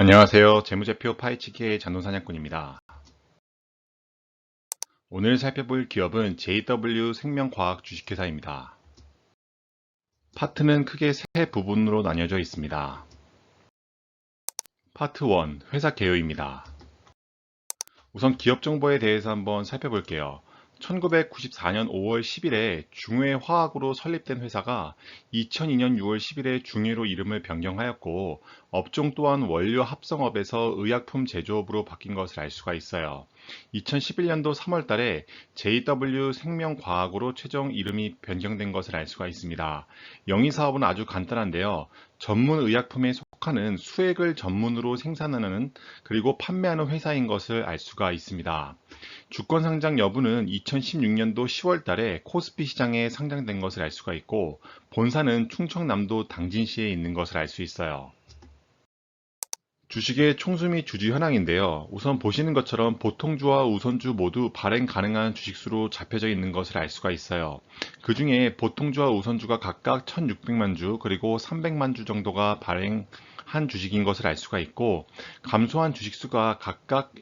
안녕하세요. 재무제표 파헤치기의 전도사냥꾼입니다. 오늘 살펴볼 기업은 JW생명과학 주식회사입니다. 파트는 크게 세 부분으로 나뉘어져 있습니다. 파트 1, 회사 개요입니다. 우선 기업 정보에 대해서 한번 살펴볼게요. 1994년 5월 10일에 중회화학으로 설립된 회사가 2002년 6월 10일에 중회로 이름을 변경하였고, 업종 또한 원료 합성업에서 의약품 제조업으로 바뀐 것을 알 수가 있어요. 2011년도 3월 달에 JW생명과학으로 최종 이름이 변경된 것을 알 수가 있습니다. 영위 사업은 아주 간단한데요. 전문 의약품에 속하는 수액을 전문으로 생산하는 그리고 판매하는 회사인 것을 알 수가 있습니다. 주권 상장 여부는 2016년도 10월 달에 코스피 시장에 상장된 것을 알 수가 있고, 본사는 충청남도 당진시에 있는 것을 알 수 있어요. 주식의 총수 및 주주 현황인데요. 우선 보시는 것처럼 보통주와 우선주 모두 발행 가능한 주식수로 잡혀져 있는 것을 알 수가 있어요. 그 중에 보통주와 우선주가 각각 1600만 주 그리고 300만 주 정도가 발행한 주식인 것을 알 수가 있고, 감소한 주식수가 각각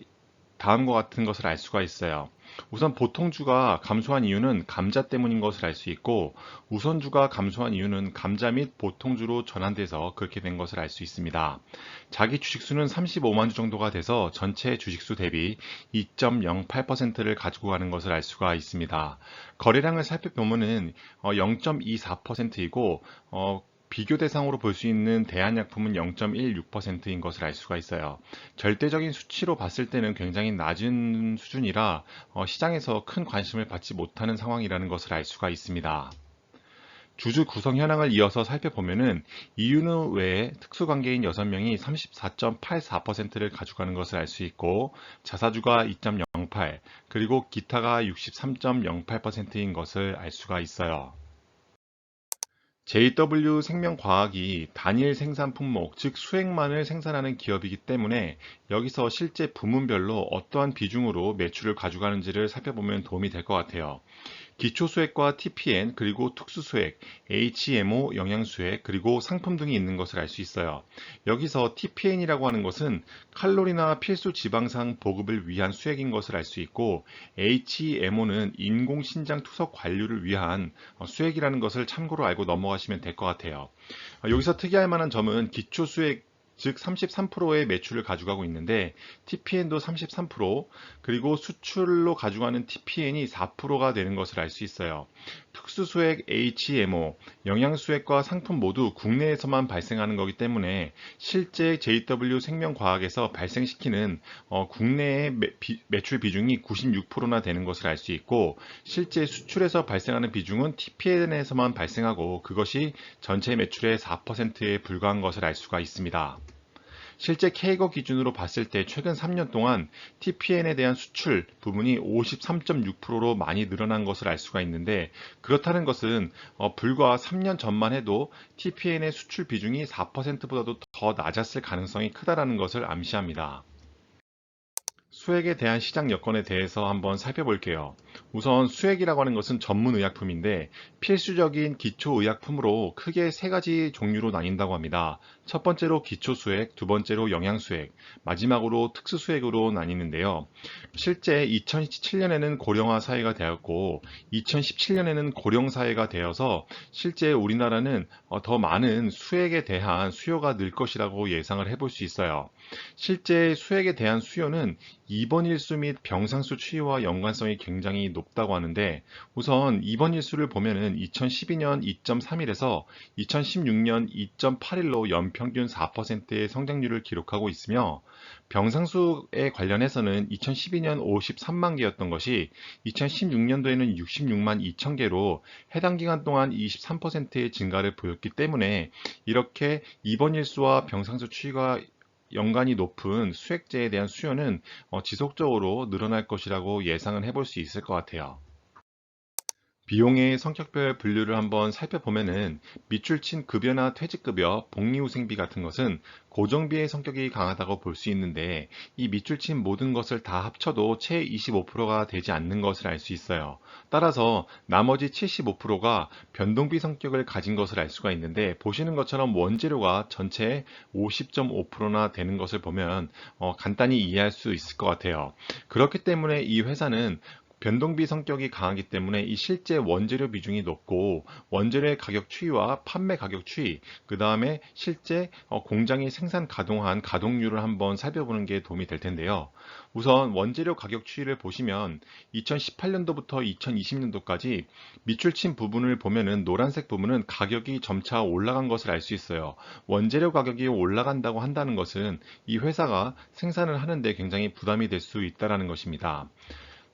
다음과 같은 것을 알 수가 있어요. 우선 보통주가 감소한 이유는 감자 때문인 것을 알 수 있고, 우선주가 감소한 이유는 감자 및 보통주로 전환돼서 그렇게 된 것을 알 수 있습니다. 자기 주식수는 35만 주 정도가 돼서 전체 주식수 대비 2.08%를 가지고 가는 것을 알 수가 있습니다. 거래량을 살펴보면은 0.24%이고, 비교 대상으로 볼 수 있는 대한약품은 0.16%인 것을 알 수가 있어요. 절대적인 수치로 봤을 때는 굉장히 낮은 수준이라 시장에서 큰 관심을 받지 못하는 상황이라는 것을 알 수가 있습니다. 주주 구성 현황을 이어서 살펴보면은 이윤우 외에 특수관계인 6명이 34.84%를 가져가는 것을 알 수 있고, 자사주가 2.08, 그리고 기타가 63.08%인 것을 알 수가 있어요. JW생명과학이 단일 생산 품목, 즉 수액만을 생산하는 기업이기 때문에 여기서 실제 부문별로 어떠한 비중으로 매출을 가져가는지를 살펴보면 도움이 될 것 같아요. 기초수액과 TPN, 그리고 특수수액, HMO, 영양수액, 그리고 상품 등이 있는 것을 알 수 있어요. 여기서 TPN이라고 하는 것은 칼로리나 필수 지방산 보급을 위한 수액인 것을 알 수 있고, HMO는 인공신장 투석 관리를 위한 수액이라는 것을 참고로 알고 넘어가시면 될 것 같아요. 여기서 특이할 만한 점은 기초수액, 즉 33%의 매출을 가져가고 있는데 TPN도 33%, 그리고 수출로 가져가는 TPN이 4%가 되는 것을 알 수 있어요. 특수수액 HMO, 영양수액과 상품 모두 국내에서만 발생하는 거기 때문에 실제 JW생명과학에서 발생시키는 국내의 매출 비중이 96%나 되는 것을 알 수 있고, 실제 수출에서 발생하는 비중은 TPN에서만 발생하고 그것이 전체 매출의 4%에 불과한 것을 알 수가 있습니다. 실제 K거 기준으로 봤을 때 최근 3년 동안 TPN에 대한 수출 부분이 53.6%로 많이 늘어난 것을 알 수가 있는데, 그렇다는 것은 불과 3년 전만 해도 TPN의 수출 비중이 4%보다도 더 낮았을 가능성이 크다라는 것을 암시합니다. 수액에 대한 시장 여건에 대해서 한번 살펴볼게요. 우선 수액이라고 하는 것은 전문 의약품인데 필수적인 기초 의약품으로 크게 세 가지 종류로 나뉜다고 합니다. 첫 번째로 기초 수액, 두 번째로 영양 수액, 마지막으로 특수 수액으로 나뉘는데요. 실제 2017년에는 고령화 사회가 되었고 2017년에는 고령 사회가 되어서 실제 우리나라는 더 많은 수액에 대한 수요가 늘 것이라고 예상을 해볼 수 있어요. 실제 수액에 대한 수요는 입원 일수 및 병상수 추이와 연관성이 굉장히 높다고 하는데, 우선 입원 일수를 보면은 2012년 2.3일에서 2016년 2.8일로 연평균 4%의 성장률을 기록하고 있으며, 병상수에 관련해서는 2012년 53만 개였던 것이 2016년도에는 66만 2천 개로 해당 기간 동안 23%의 증가를 보였기 때문에 이렇게 입원 일수와 병상수 추이가 연관이 높은 수액제에 대한 수요는 지속적으로 늘어날 것이라고 예상은 해볼 수 있을 것 같아요. 비용의 성격별 분류를 한번 살펴보면은 밑줄친 급여나 퇴직급여, 복리후생비 같은 것은 고정비의 성격이 강하다고 볼 수 있는데 이 밑줄친 모든 것을 다 합쳐도 채 25%가 되지 않는 것을 알 수 있어요. 따라서 나머지 75%가 변동비 성격을 가진 것을 알 수가 있는데 보시는 것처럼 원재료가 전체의 50.5%나 되는 것을 보면 간단히 이해할 수 있을 것 같아요. 그렇기 때문에 이 회사는 변동비 성격이 강하기 때문에 이 실제 원재료 비중이 높고 원재료의 가격 추이와 판매 가격 추이, 그 다음에 실제 공장이 생산 가동한 가동률을 한번 살펴보는 게 도움이 될 텐데요. 우선 원재료 가격 추이를 보시면 2018년도부터 2020년도까지 밑줄 친 부분을 보면은 노란색 부분은 가격이 점차 올라간 것을 알 수 있어요. 원재료 가격이 올라간다고 한다는 것은 이 회사가 생산을 하는데 굉장히 부담이 될 수 있다는 것입니다.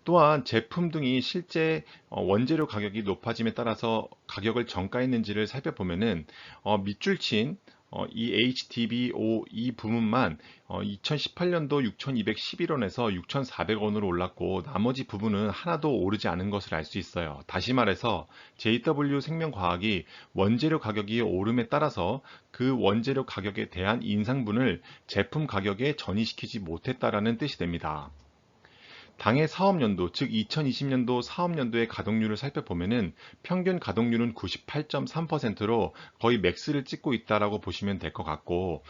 또한 제품 등이 실제 원재료 가격이 높아짐에 따라서 가격을 정가했는지를 살펴보면은 밑줄 친 이 HDBO 이 부분만 2018년도 6,211원에서 6,400원으로 올랐고 나머지 부분은 하나도 오르지 않은 것을 알 수 있어요. 다시 말해서 JW 생명과학이 원재료 가격이 오름에 따라서 그 원재료 가격에 대한 인상분을 제품 가격에 전이시키지 못했다라는 뜻이 됩니다. 당해 사업연도, 즉 2020년도 사업연도의 가동률을 살펴보면은 평균 가동률은 98.3%로 거의 맥스를 찍고 있다라고 보시면 될 것 같고,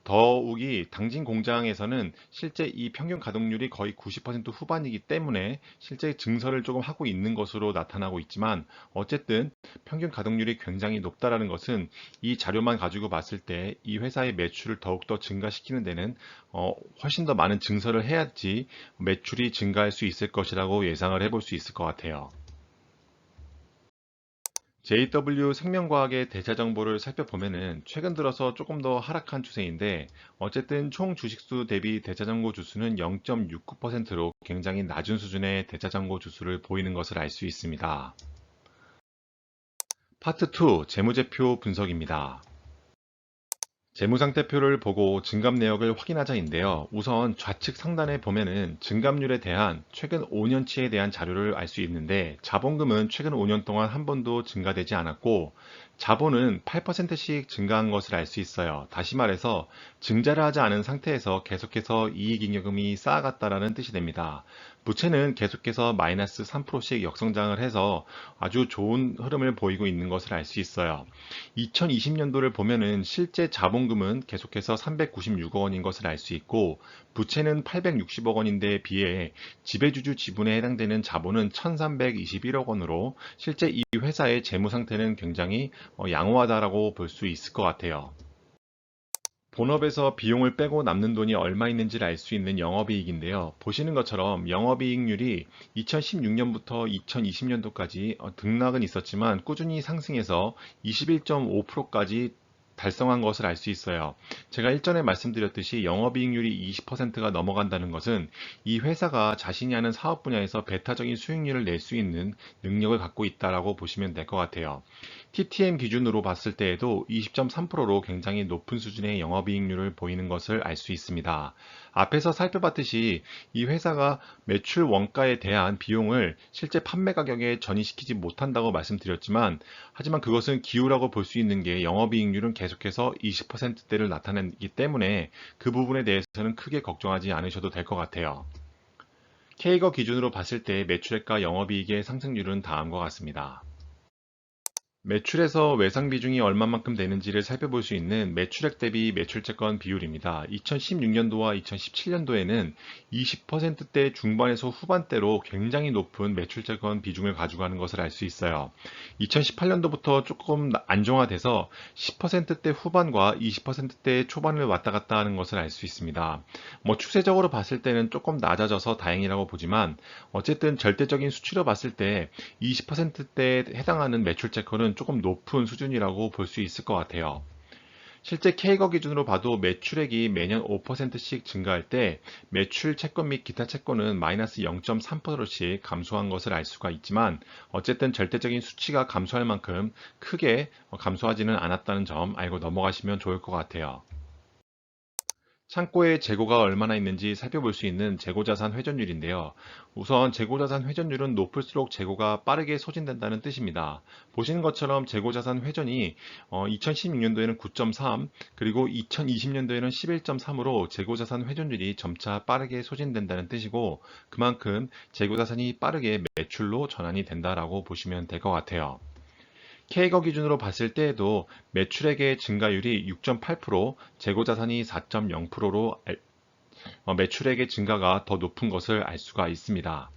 더욱이 당진 공장에서는 실제 이 평균 가동률이 거의 90% 후반이기 때문에 실제 증설을 조금 하고 있는 것으로 나타나고 있지만 어쨌든 평균 가동률이 굉장히 높다라는 것은 이 자료만 가지고 봤을 때 이 회사의 매출을 더욱더 증가시키는 데는 훨씬 더 많은 증설을 해야지 매출이 증가할 수 있을 것이라고 예상을 해볼 수 있을 것 같아요. JW 생명과학의 대차 정보를 살펴보면은 최근 들어서 조금 더 하락한 추세인데 어쨌든 총 주식수 대비 대차정보 주수는 0.69%로 굉장히 낮은 수준의 대차정보 주수를 보이는 것을 알 수 있습니다. 파트 2 재무제표 분석입니다. 재무상태표를 보고 증감 내역을 확인하자인데요. 우선 좌측 상단에 보면은 증감률에 대한 최근 5년치에 대한 자료를 알 수 있는데 자본금은 최근 5년 동안 한 번도 증가되지 않았고 자본은 8%씩 증가한 것을 알 수 있어요. 다시 말해서 증자를 하지 않은 상태에서 계속해서 이익잉여금이 쌓아갔다라는 뜻이 됩니다. 부채는 계속해서 마이너스 3%씩 역성장을 해서 아주 좋은 흐름을 보이고 있는 것을 알 수 있어요. 2020년도를 보면은 실제 자본금은 계속해서 396억 원인 것을 알 수 있고 부채는 860억 원인데 비해 지배주주 지분에 해당되는 자본은 1321억 원으로 실제 이 회사의 재무 상태는 굉장히 양호하다라고 볼 수 있을 것 같아요. 본업에서 비용을 빼고 남는 돈이 얼마 있는지를 알 수 있는 영업이익인데요. 보시는 것처럼 영업이익률이 2016년부터 2020년도까지 등락은 있었지만 꾸준히 상승해서 21.5%까지 달성한 것을 알 수 있어요. 제가 일전에 말씀드렸듯이 영업이익률이 20%가 넘어간다는 것은 이 회사가 자신이 하는 사업 분야에서 배타적인 수익률을 낼 수 있는 능력을 갖고 있다라고 보시면 될 것 같아요. TTM 기준으로 봤을 때에도 20.3%로 굉장히 높은 수준의 영업이익률을 보이는 것을 알 수 있습니다. 앞에서 살펴봤듯이 이 회사가 매출 원가에 대한 비용을 실제 판매 가격에 전이시키지 못한다고 말씀드렸지만 하지만 그것은 기우라고 볼 수 있는 게 영업이익률은 계속해서 20%대를 나타내기 때문에 그 부분에 대해서는 크게 걱정하지 않으셔도 될 것 같아요. K거 기준으로 봤을 때 매출액과 영업이익의 상승률은 다음과 같습니다. 매출에서 외상 비중이 얼마만큼 되는지를 살펴볼 수 있는 매출액 대비 매출채권 비율입니다. 2016년도와 2017년도에는 20%대 중반에서 후반대로 굉장히 높은 매출채권 비중을 가져가는 것을 알 수 있어요. 2018년도부터 조금 안정화돼서 10%대 후반과 20%대 초반을 왔다 갔다 하는 것을 알 수 있습니다. 추세적으로 봤을 때는 조금 낮아져서 다행이라고 보지만 어쨌든 절대적인 수치로 봤을 때 20%대에 해당하는 매출채권은 조금 높은 수준이라고 볼 수 있을 것 같아요. 실제 K거 기준으로 봐도 매출액이 매년 5%씩 증가할 때 매출 채권 및 기타 채권은 마이너스 0.3%씩 감소한 것을 알 수가 있지만 어쨌든 절대적인 수치가 감소할 만큼 크게 감소하지는 않았다는 점 알고 넘어가시면 좋을 것 같아요. 창고에 재고가 얼마나 있는지 살펴볼 수 있는 재고자산 회전율인데요. 우선 재고자산 회전율은 높을수록 재고가 빠르게 소진된다는 뜻입니다. 보시는 것처럼 재고자산 회전이 2016년도에는 9.3, 그리고 2020년도에는 11.3으로 재고자산 회전율이 점차 빠르게 소진된다는 뜻이고, 그만큼 재고자산이 빠르게 매출로 전환이 된다라고 보시면 될 것 같아요. K거 기준으로 봤을 때에도 매출액의 증가율이 6.8%, 재고자산이 4.0%로 매출액의 증가가 더 높은 것을 알 수가 있습니다.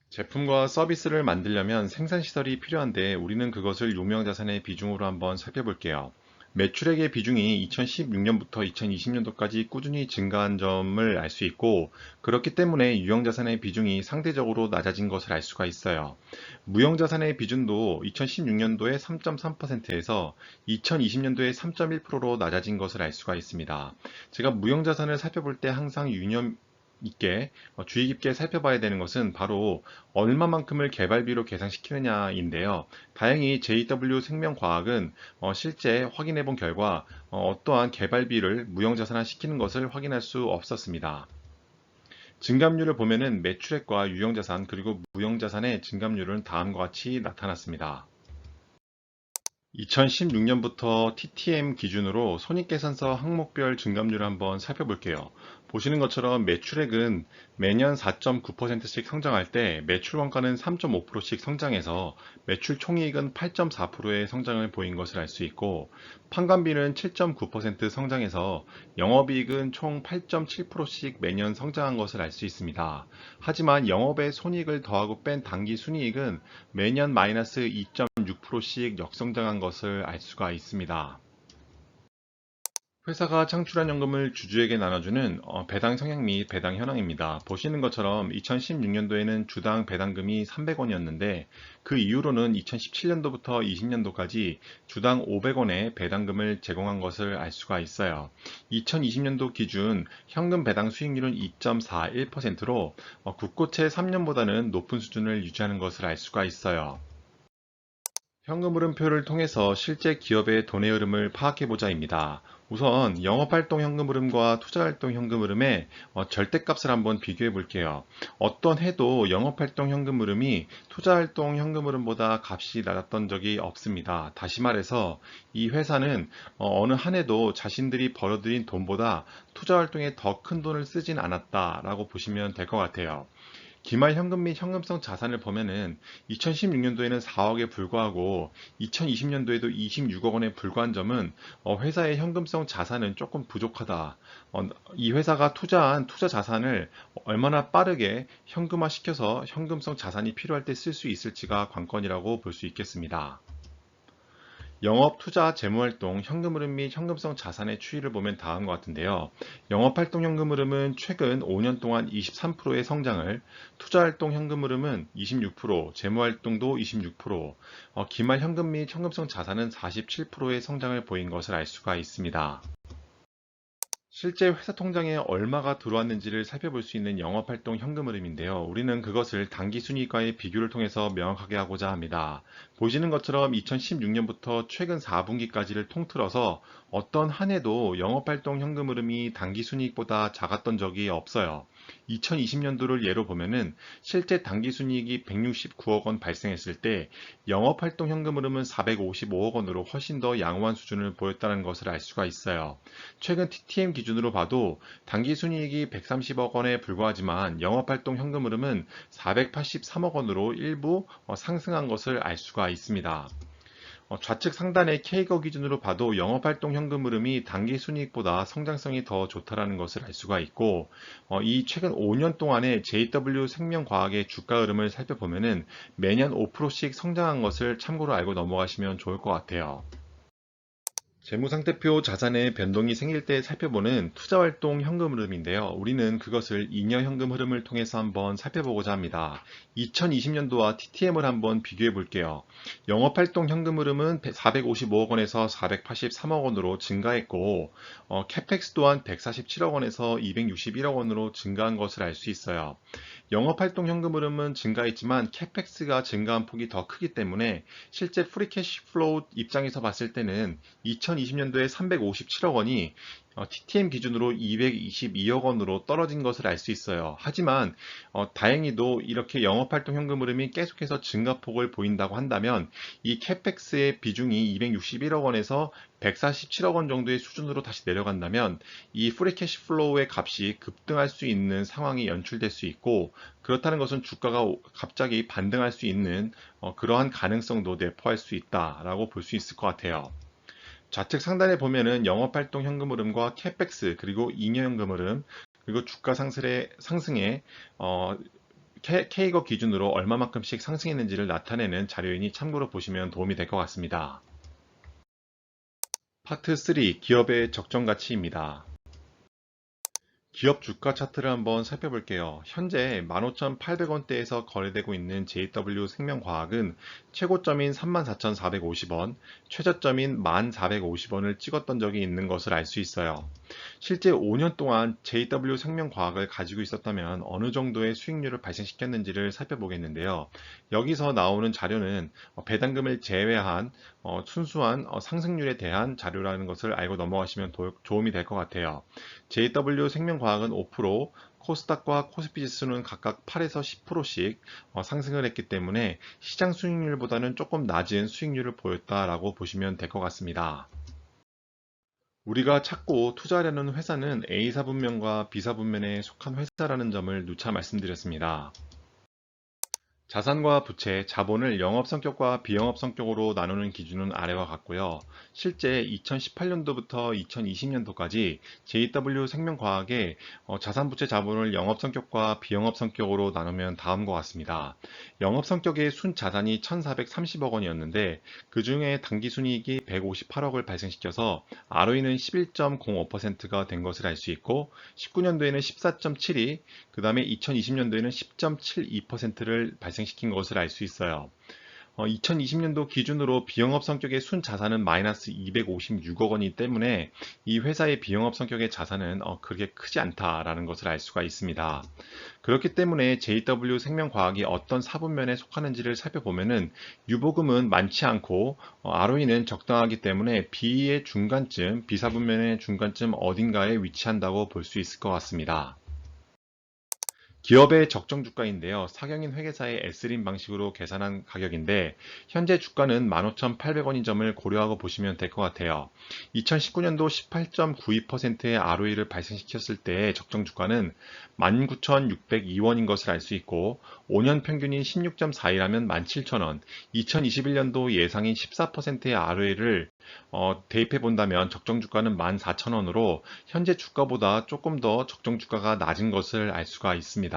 제품과 서비스를 만들려면 생산시설이 필요한데 우리는 그것을 유명자산의 비중으로 한번 살펴볼게요. 매출액의 비중이 2016년부터 2020년도까지 꾸준히 증가한 점을 알 수 있고, 그렇기 때문에 유형자산의 비중이 상대적으로 낮아진 것을 알 수가 있어요. 무형자산의 비중도 2016년도에 3.3%에서 2020년도에 3.1%로 낮아진 것을 알 수가 있습니다. 제가 무형자산을 살펴볼 때 항상 유념 있게 주의 깊게 살펴봐야 되는 것은 바로 얼마만큼을 개발비로 계산시키느냐인데요. 다행히 JW 생명과학은 실제 확인해 본 결과 어떠한 개발비를 무형자산화 시키는 것을 확인할 수 없었습니다. 증감률을 보면은 매출액과 유형자산 그리고 무형자산의 증감률은 다음과 같이 나타났습니다. 2016년부터 TTM 기준으로 손익계산서 항목별 증감률을 한번 살펴볼게요. 보시는 것처럼 매출액은 매년 4.9%씩 성장할 때 매출 원가는 3.5%씩 성장해서 매출 총이익은 8.4%의 성장을 보인 것을 알 수 있고, 판관비는 7.9% 성장해서 영업이익은 총 8.7%씩 매년 성장한 것을 알 수 있습니다. 하지만 영업의 손익을 더하고 뺀 당기 순이익은 매년 마이너스 2.6%씩 역성장한 것을 알 수가 있습니다. 회사가 창출한 연금을 주주에게 나눠주는 배당 성향 및 배당 현황입니다. 보시는 것처럼 2016년도에는 주당 배당금이 300원이었는데 그 이후로는 2017년도부터 20년도까지 주당 500원의 배당금을 제공한 것을 알 수가 있어요. 2020년도 기준 현금 배당 수익률은 2.41%로 국고채 3년보다는 높은 수준을 유지하는 것을 알 수가 있어요. 현금 흐름표를 통해서 실제 기업의 돈의 흐름을 파악해 보자입니다. 우선 영업활동 현금 흐름과 투자활동 현금 흐름의 절대값을 한번 비교해 볼게요. 어떤 해도 영업활동 현금 흐름이 투자활동 현금 흐름보다 값이 낮았던 적이 없습니다. 다시 말해서 이 회사는 어느 한 해도 자신들이 벌어들인 돈보다 투자활동에 더 큰 돈을 쓰진 않았다라고 보시면 될 것 같아요. 기말 현금 및 현금성 자산을 보면은 2016년도에는 4억에 불과하고 2020년도에도 26억 원에 불과한 점은 회사의 현금성 자산은 조금 부족하다. 이 회사가 투자한 투자 자산을 얼마나 빠르게 현금화 시켜서 현금성 자산이 필요할 때 쓸 수 있을지가 관건이라고 볼 수 있겠습니다. 영업, 투자, 재무활동, 현금 흐름 및 현금성 자산의 추이를 보면 다음과 같은데요. 영업활동 현금 흐름은 최근 5년 동안 23%의 성장을, 투자활동 현금 흐름은 26%, 재무활동도 26%, 기말 현금 및 현금성 자산은 47%의 성장을 보인 것을 알 수가 있습니다. 실제 회사 통장에 얼마가 들어왔는지를 살펴볼 수 있는 영업활동 현금 흐름인데요. 우리는 그것을 당기순이익과의 비교를 통해서 명확하게 하고자 합니다. 보시는 것처럼 2016년부터 최근 4분기까지를 통틀어서 어떤 한 해도 영업활동 현금 흐름이 당기순이익보다 작았던 적이 없어요. 2020년도를 예로 보면은 실제 당기순이익이 169억 원 발생했을 때 영업활동 현금 흐름은 455억 원으로 훨씬 더 양호한 수준을 보였다는 것을 알 수가 있어요. 최근 TTM 기준으로 봐도 당기순이익이 130억 원에 불과하지만 영업활동 현금 흐름은 483억 원으로 일부 상승한 것을 알 수가 있습니다. 좌측 상단의 K거 기준으로 봐도 영업활동 현금 흐름이 당기순이익보다 성장성이 더 좋다라는 것을 알 수가 있고, 이 최근 5년 동안의 JW 생명과학의 주가 흐름을 살펴보면은 매년 5%씩 성장한 것을 참고로 알고 넘어가시면 좋을 것 같아요. 재무상태표 자산의 변동이 생길 때 살펴보는 투자활동 현금 흐름인데요. 우리는 그것을 잉여 현금 흐름을 통해서 한번 살펴보고자 합니다. 2020년도와 TTM을 한번 비교해 볼게요. 영업활동 현금 흐름은 455억 원에서 483억 원으로 증가했고, 캐펙스 또한 147억 원에서 261억 원으로 증가한 것을 알 수 있어요. 영업활동 현금 흐름은 증가했지만 캐펙스가 증가한 폭이 더 크기 때문에 실제 프리캐시플로우 입장에서 봤을 때는 2020년도에 357억 원이 TTM 기준으로 222억 원으로 떨어진 것을 알 수 있어요. 하지만 다행히도 이렇게 영업활동 현금 흐름이 계속해서 증가폭을 보인다고 한다면 이 캐펙스의 비중이 261억 원에서 147억 원 정도의 수준으로 다시 내려간다면 이 프리캐시 플로우의 값이 급등할 수 있는 상황이 연출될 수 있고, 그렇다는 것은 주가가 갑자기 반등할 수 있는 그러한 가능성도 내포할 수 있다라고 볼 수 있을 것 같아요. 좌측 상단에 보면은 영업활동 현금 흐름과 캐펙스, 그리고 잉여현금 흐름, 그리고 주가 상승의 K거 기준으로 얼마만큼씩 상승했는지를 나타내는 자료이니 참고로 보시면 도움이 될 것 같습니다. 파트 3, 기업의 적정 가치입니다. 기업 주가 차트를 한번 살펴볼게요. 현재 15,800원대에서 거래되고 있는 JW 생명과학은 최고점인 34,450원, 최저점인 1,450원을 찍었던 적이 있는 것을 알 수 있어요. 실제 5년 동안 JW 생명과학을 가지고 있었다면 어느 정도의 수익률을 발생시켰는지를 살펴보겠는데요. 여기서 나오는 자료는 배당금을 제외한 순수한 상승률에 대한 자료라는 것을 알고 넘어가시면 도움이 될 것 같아요. JW 생명과학은 5%, 코스닥과 코스피 지수는 각각 8에서 10%씩 상승을 했기 때문에 시장 수익률보다는 조금 낮은 수익률을 보였다라고 보시면 될 것 같습니다. 우리가 찾고 투자하려는 회사는 A사 분면과 B사 분면에 속한 회사라는 점을 누차 말씀드렸습니다. 자산과 부채, 자본을 영업 성격과 비영업 성격으로 나누는 기준은 아래와 같고요. 실제 2018년도부터 2020년도까지 JW 생명과학의 자산, 부채, 자본을 영업 성격과 비영업 성격으로 나누면 다음과 같습니다. 영업 성격의 순자산이 1,430억 원이었는데 그 중에 당기순이익이 158억을 발생시켜서 ROE는 11.05%가 된 것을 알 수 있고, 19년도에는 14.72, 그 다음에 2020년도에는 10.72%를 발생시킨 것을 알 수 있어요. 2020년도 기준으로 비영업 성격의 순자산은 마이너스 256억 원이기 때문에 이 회사의 비영업 성격의 자산은 그렇게 크지 않다라는 것을 알 수가 있습니다. 그렇기 때문에 JW 생명과학이 어떤 사분면에 속하는지를 살펴보면은 유보금은 많지 않고 ROE는 적당하기 때문에 B의 중간쯤, B사분면의 중간쯤 어딘가에 위치한다고 볼 수 있을 것 같습니다. 기업의 적정 주가인데요. 사경인 회계사의 S림 방식으로 계산한 가격인데 현재 주가는 15,800원인 점을 고려하고 보시면 될 것 같아요. 2019년도 18.92%의 ROE를 발생시켰을 때의 적정 주가는 19,602원인 것을 알 수 있고, 5년 평균인 16.4이라면 17,000원, 2021년도 예상인 14%의 ROE를 대입해 본다면 적정 주가는 14,000원으로 현재 주가보다 조금 더 적정 주가가 낮은 것을 알 수가 있습니다.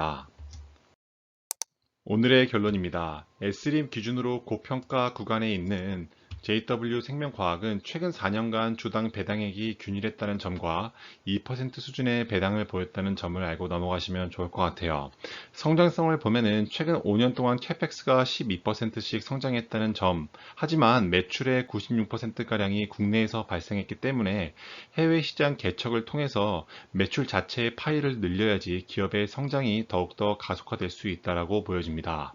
오늘의 결론입니다. S림 기준으로 고평가 구간에 있는 JW 생명과학은 최근 4년간 주당 배당액이 균일했다는 점과 2% 수준의 배당을 보였다는 점을 알고 넘어가시면 좋을 것 같아요. 성장성을 보면은 최근 5년 동안 캐펙스가 12%씩 성장했다는 점, 하지만 매출의 96%가량이 국내에서 발생했기 때문에 해외 시장 개척을 통해서 매출 자체의 파이를 늘려야지 기업의 성장이 더욱더 가속화될 수 있다고 보여집니다.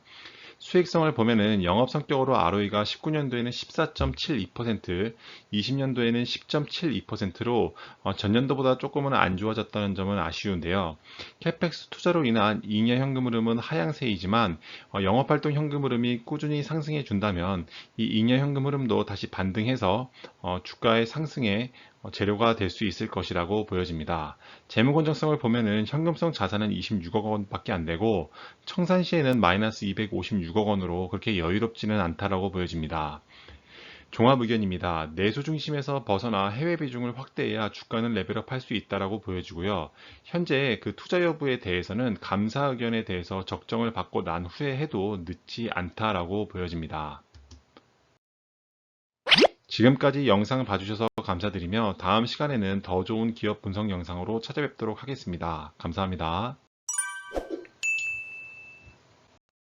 수익성을 보면은 영업 성격으로 ROE가 19년도에는 14.72%, 20년도에는 10.72%로 전년도보다 조금은 안 좋아졌다는 점은 아쉬운데요. 캐펙스 투자로 인한 잉여 현금 흐름은 하향세이지만 영업활동 현금 흐름이 꾸준히 상승해 준다면 이 잉여 현금 흐름도 다시 반등해서 주가의 상승에 재료가 될 수 있을 것이라고 보여집니다. 재무 건전성을 보면은 현금성 자산은 26억 원밖에 안 되고 청산시에는 마이너스 256억 원으로 그렇게 여유롭지는 않다라고 보여집니다. 종합 의견입니다. 내수 중심에서 벗어나 해외 비중을 확대해야 주가는 레벨업 할 수 있다라고 보여지고요. 현재 그 투자 여부에 대해서는 감사 의견에 대해서 적정을 받고 난 후에 해도 늦지 않다라고 보여집니다. 지금까지 영상을 봐주셔서 감사드리며 다음 시간에는 더 좋은 기업 분석 영상으로 찾아뵙도록 하겠습니다. 감사합니다.